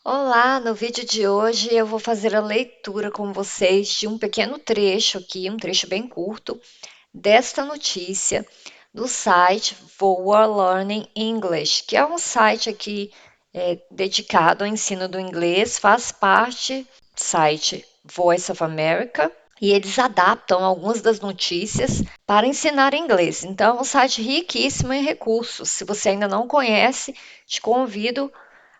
Olá, no vídeo de hoje eu vou fazer a leitura com vocês de um pequeno trecho aqui, um trecho bem curto, desta notícia do site VOA Learning English, que é um site aqui dedicado ao ensino do inglês, faz parte do site Voice of America, e eles adaptam algumas das notícias para ensinar inglês. Então, é um site riquíssimo em recursos. Se você ainda não conhece, te convido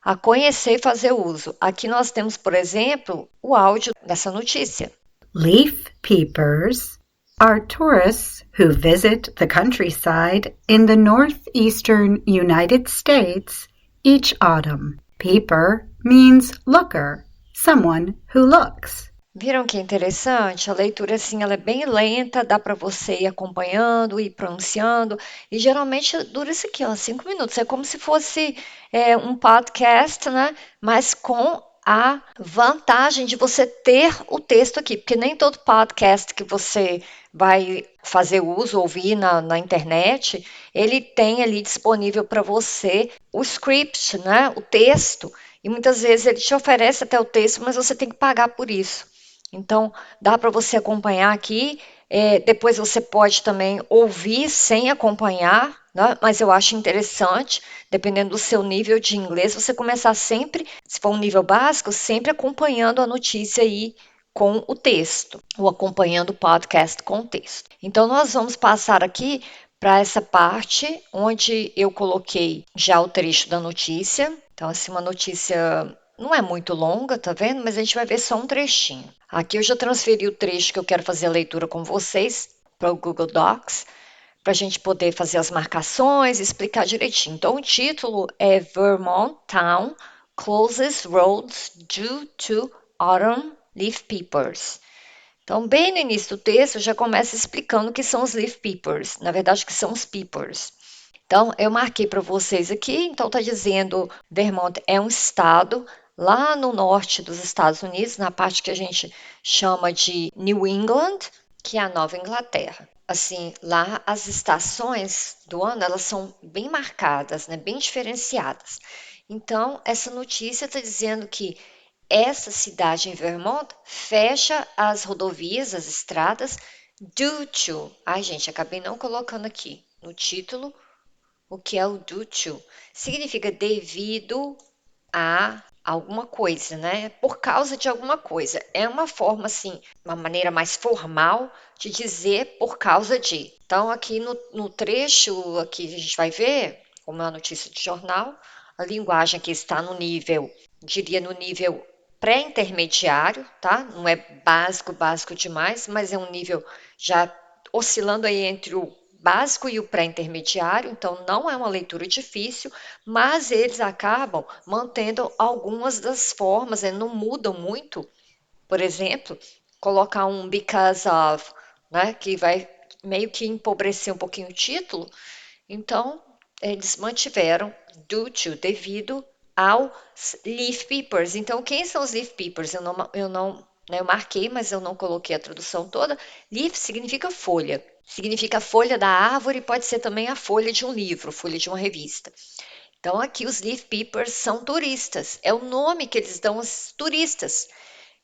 a conhecer e fazer uso. Aqui nós temos, por exemplo, o áudio dessa notícia. Leaf peepers are tourists who visit the countryside in the northeastern United States each autumn. Peeper means looker, someone who looks. Viram que interessante? A leitura assim, ela é bem lenta, dá para você ir acompanhando, ir pronunciando, e geralmente dura isso aqui, ó, 5 minutos. É como se fosse um podcast, né? Mas com a vantagem de você ter o texto aqui, porque nem todo podcast que você vai fazer uso, ouvir na internet, ele tem ali disponível para você o script, né? O texto. E muitas vezes ele te oferece até o texto, mas você tem que pagar por isso. Então, dá para você acompanhar aqui. Depois você pode também ouvir sem acompanhar, né? Mas eu acho interessante, dependendo do seu nível de inglês, você começar sempre, se for um nível básico, sempre acompanhando a notícia aí com o texto, ou acompanhando o podcast com o texto. Então, nós vamos passar aqui para essa parte onde eu coloquei já o trecho da notícia. Então, assim, uma notícia não é muito longa, tá vendo? Mas a gente vai ver só um trechinho. Aqui eu já transferi o trecho que eu quero fazer a leitura com vocês para o Google Docs, para a gente poder fazer as marcações e explicar direitinho. Então, o título é Vermont Town Closes Roads Due to Autumn Leaf Peepers. Então, bem no início do texto, já começa explicando o que são os leaf peepers. Na verdade, o que são os peepers. Então, eu marquei para vocês aqui. Então, está dizendo Vermont é um estado lá no norte dos Estados Unidos, na parte que a gente chama de New England, que é a Nova Inglaterra. Assim, lá as estações do ano, elas são bem marcadas, né? Bem diferenciadas. Então, essa notícia está dizendo que essa cidade em Vermont fecha as rodovias, as estradas, due to. Ai, gente, acabei não colocando aqui no título o que é o due to. Significa devido a alguma coisa, né? Por causa de alguma coisa. É uma forma, assim, uma maneira mais formal de dizer por causa de. Então, aqui no trecho, aqui a gente vai ver, como é uma notícia de jornal, a linguagem aqui está no nível, diria no nível pré-intermediário, tá? Não é básico, básico demais, mas é um nível já oscilando aí entre o básico e o pré-intermediário, então não é uma leitura difícil, mas eles acabam mantendo algumas das formas, não mudam muito. Por exemplo, colocar um because of, né, que vai meio que empobrecer um pouquinho o título. Então, eles mantiveram due to, devido aos leaf peepers. Então, quem são os leaf peepers? Né, eu marquei, mas eu não coloquei a tradução toda. Leaf significa folha. Significa a folha da árvore, pode ser também a folha de um livro, folha de uma revista. Então, aqui os leaf peepers são turistas. É o nome que eles dão aos turistas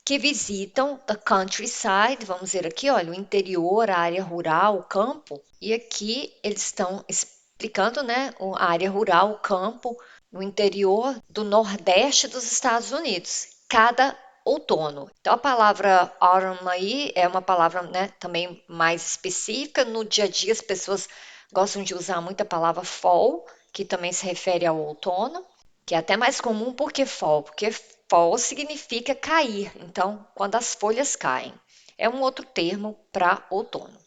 que visitam the countryside, vamos dizer aqui, olha, o interior, a área rural, o campo. E aqui eles estão explicando, né, a área rural, o campo, no interior do nordeste dos Estados Unidos, cada outono. Então, a palavra autumn aí é uma palavra, né, também mais específica. No dia a dia, as pessoas gostam de usar muito a palavra fall, que também se refere ao outono, que é até mais comum porque fall, porque fall significa cair, então, quando as folhas caem. É um outro termo para outono.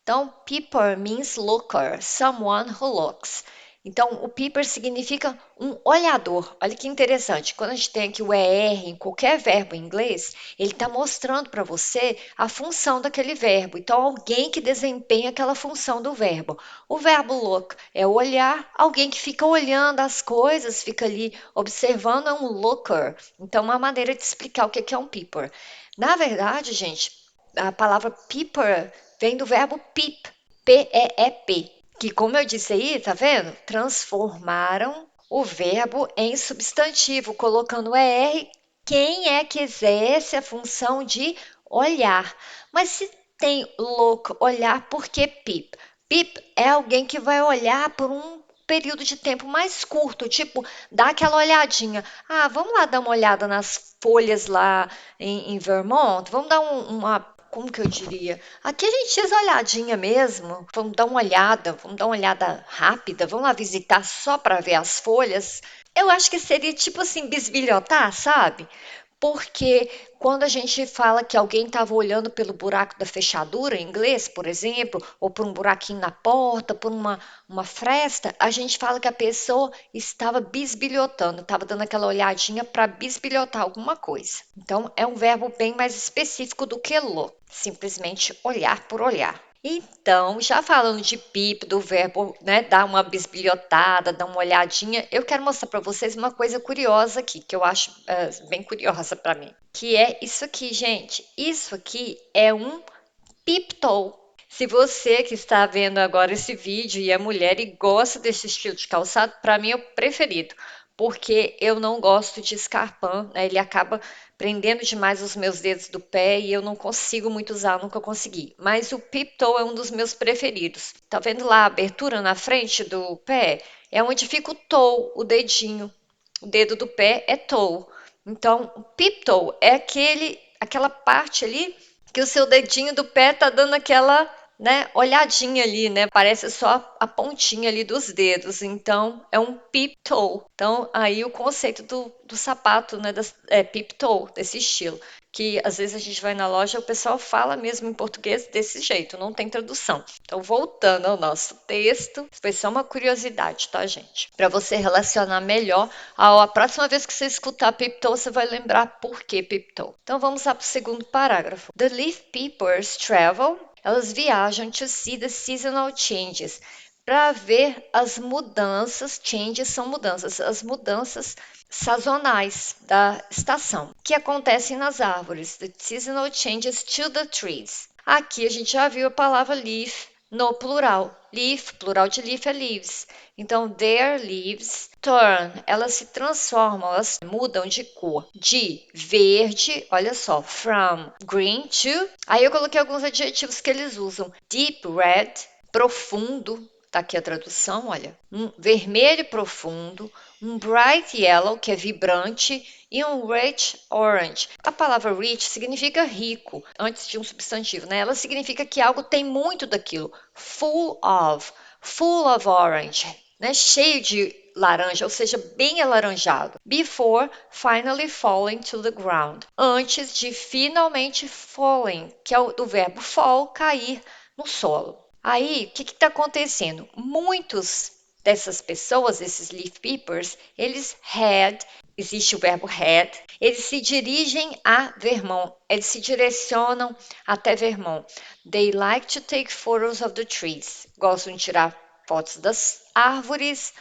Então, peeper means looker, someone who looks. Então, o peeper significa um olhador. Olha que interessante. Quando a gente tem aqui o ER em qualquer verbo em inglês, ele está mostrando para você a função daquele verbo. Então, alguém que desempenha aquela função do verbo. O verbo look é olhar, alguém que fica olhando as coisas, fica ali observando, é um looker. Então, uma maneira de explicar o que é um peeper. Na verdade, gente, a palavra peeper vem do verbo peep, P-E-E-P, que como eu disse aí, tá vendo? Transformaram o verbo em substantivo, colocando ER, quem é que exerce a função de olhar. Mas se tem look, olhar, por que peep? Peep é alguém que vai olhar por um período de tempo mais curto, tipo, dá aquela olhadinha. Ah, vamos lá dar uma olhada nas folhas lá em Vermont? Vamos dar uma. Como que eu diria? Aqui a gente diz olhadinha mesmo. Vamos dar uma olhada rápida, vamos lá visitar só para ver as folhas. Eu acho que seria tipo assim, bisbilhotar, sabe? Porque quando a gente fala que alguém estava olhando pelo buraco da fechadura, em inglês, por exemplo, ou por um buraquinho na porta, por uma fresta, a gente fala que a pessoa estava bisbilhotando, estava dando aquela olhadinha para bisbilhotar alguma coisa. Então, é um verbo bem mais específico do que look, simplesmente olhar por olhar. Então, já falando de peep, do verbo, né, dar uma bisbilhotada, dar uma olhadinha, eu quero mostrar para vocês uma coisa curiosa aqui, que eu acho bem curiosa para mim, que é isso aqui, gente. Isso aqui é um peep-toe. Se você que está vendo agora esse vídeo e é mulher e gosta desse estilo de calçado, para mim é o preferido, porque eu não gosto de escarpão, né? Ele acaba prendendo demais os meus dedos do pé e eu não consigo muito usar, nunca consegui. Mas o peep-toe é um dos meus preferidos. Tá vendo lá a abertura na frente do pé? É onde fica o toe, o dedinho. O dedo do pé é toe. Então, o peep-toe é aquela parte ali que o seu dedinho do pé tá dando aquela, né, olhadinha ali, né? Parece só a pontinha ali dos dedos. Então, é um peep toe. Então, aí o conceito do sapato, né, peep toe, desse estilo. Que às vezes a gente vai na loja, o pessoal fala mesmo em português desse jeito, não tem tradução. Então, voltando ao nosso texto, foi só uma curiosidade, tá, gente? Para você relacionar melhor, a próxima vez que você escutar peep toe, você vai lembrar por que peep toe. Então, vamos lá para o segundo parágrafo. The leaf peepers travel. Elas viajam to see the seasonal changes, para ver as mudanças, changes são mudanças, as mudanças sazonais da estação, que acontecem nas árvores, the seasonal changes to the trees. Aqui a gente já viu a palavra leaf no plural. Leaf, plural de leaf é leaves. Então, their leaves turn, elas se transformam, elas mudam de cor. De verde, olha só, from green to. Aí eu coloquei alguns adjetivos que eles usam. Deep red, profundo, tá aqui a tradução, olha. Um vermelho profundo, um bright yellow, que é vibrante, e um rich orange. A palavra rich significa rico, antes de um substantivo, né? Ela significa que algo tem muito daquilo. Full of orange, né? Cheio de laranja, ou seja, bem alaranjado. Before finally falling to the ground. Antes de finalmente falling, que é do verbo fall, cair no solo. Aí, o que está acontecendo? Muitos dessas pessoas, esses leaf peepers, eles existe o verbo head, eles se dirigem a Vermont, eles se direcionam até Vermont. They like to take photos of the trees. Gostam de tirar fotos das árvores,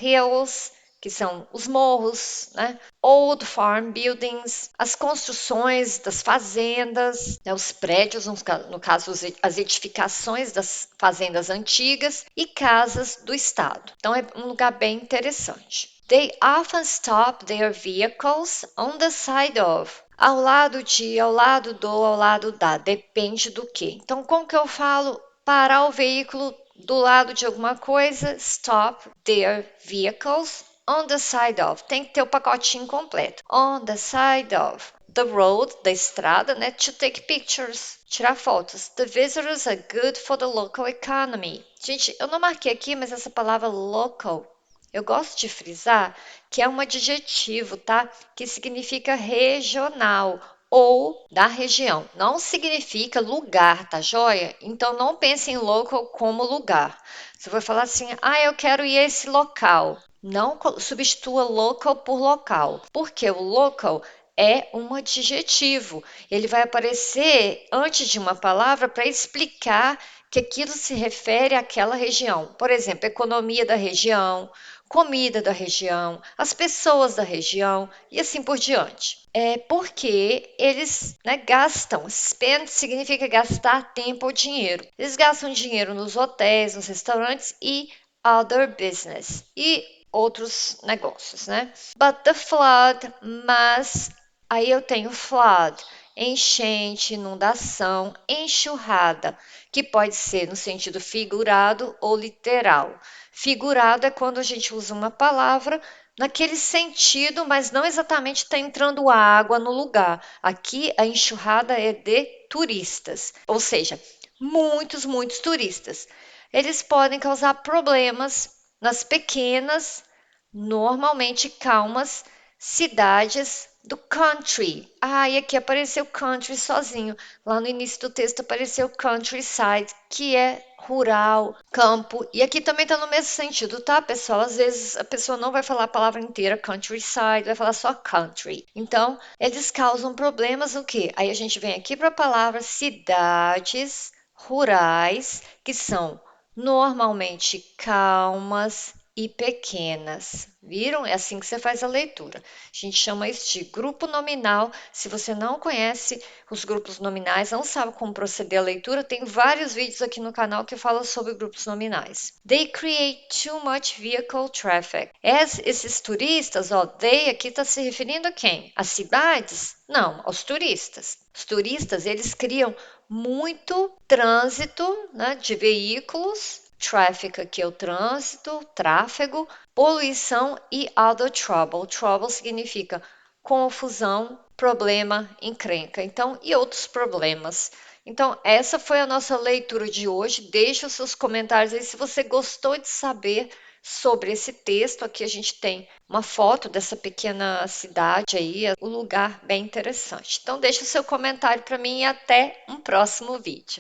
hills, que são os morros, né? Old farm buildings, as construções das fazendas, né? Os prédios, no caso, as edificações das fazendas antigas e casas do estado. Então é um lugar bem interessante. They often stop their vehicles on the side of. Ao lado de, ao lado do, ao lado da. Depende do que. Então, como que eu falo parar o veículo do lado de alguma coisa? Stop their vehicles on the side of. Tem que ter o pacotinho completo. On the side of. The road, da estrada, né? To take pictures. Tirar fotos. The visitors are good for the local economy. Gente, eu não marquei aqui, mas essa palavra local, eu gosto de frisar que é um adjetivo, tá? Que significa regional ou da região. Não significa lugar, tá joia? Então não pense em local como lugar. Você vai falar assim: "Ah, eu quero ir a esse local". Não substitua local por local, porque o local é um adjetivo. Ele vai aparecer antes de uma palavra para explicar que aquilo se refere àquela região. Por exemplo, economia da região, comida da região, as pessoas da região e assim por diante. É porque eles, né, gastam. Spend significa gastar tempo ou dinheiro. Eles gastam dinheiro nos hotéis, nos restaurantes e other business. E outros negócios, né? But the flood, mas aí eu tenho flood, enchente, inundação, enxurrada, que pode ser no sentido figurado ou literal. Figurado é quando a gente usa uma palavra naquele sentido, mas não exatamente está entrando água no lugar. Aqui a enxurrada é de turistas, ou seja, muitos turistas. Eles podem causar problemas nas pequenas, normalmente calmas, cidades do country. Ah, e aqui apareceu country sozinho. Lá no início do texto apareceu countryside, que é rural, campo. E aqui também está no mesmo sentido, tá, pessoal? Às vezes a pessoa não vai falar a palavra inteira, countryside, vai falar só country. Então, eles causam problemas o quê? Aí a gente vem aqui para a palavra cidades rurais, que são normalmente calmas e pequenas. Viram? É assim que você faz a leitura. A gente chama isso de grupo nominal. Se você não conhece os grupos nominais, não sabe como proceder à leitura, tem vários vídeos aqui no canal que falam sobre grupos nominais. They create too much vehicle traffic. Esses turistas, ó, they aqui está se referindo a quem? Às cidades? Não, aos turistas. Os turistas, eles criam muito trânsito, né, de veículos. Traffic aqui é o trânsito, tráfego, poluição e other trouble. Trouble significa confusão, problema, encrenca. Então, e outros problemas. Então, essa foi a nossa leitura de hoje. Deixa os seus comentários aí se você gostou de saber sobre esse texto. Aqui a gente tem uma foto dessa pequena cidade aí, um lugar bem interessante. Então, deixa o seu comentário para mim e até um próximo vídeo.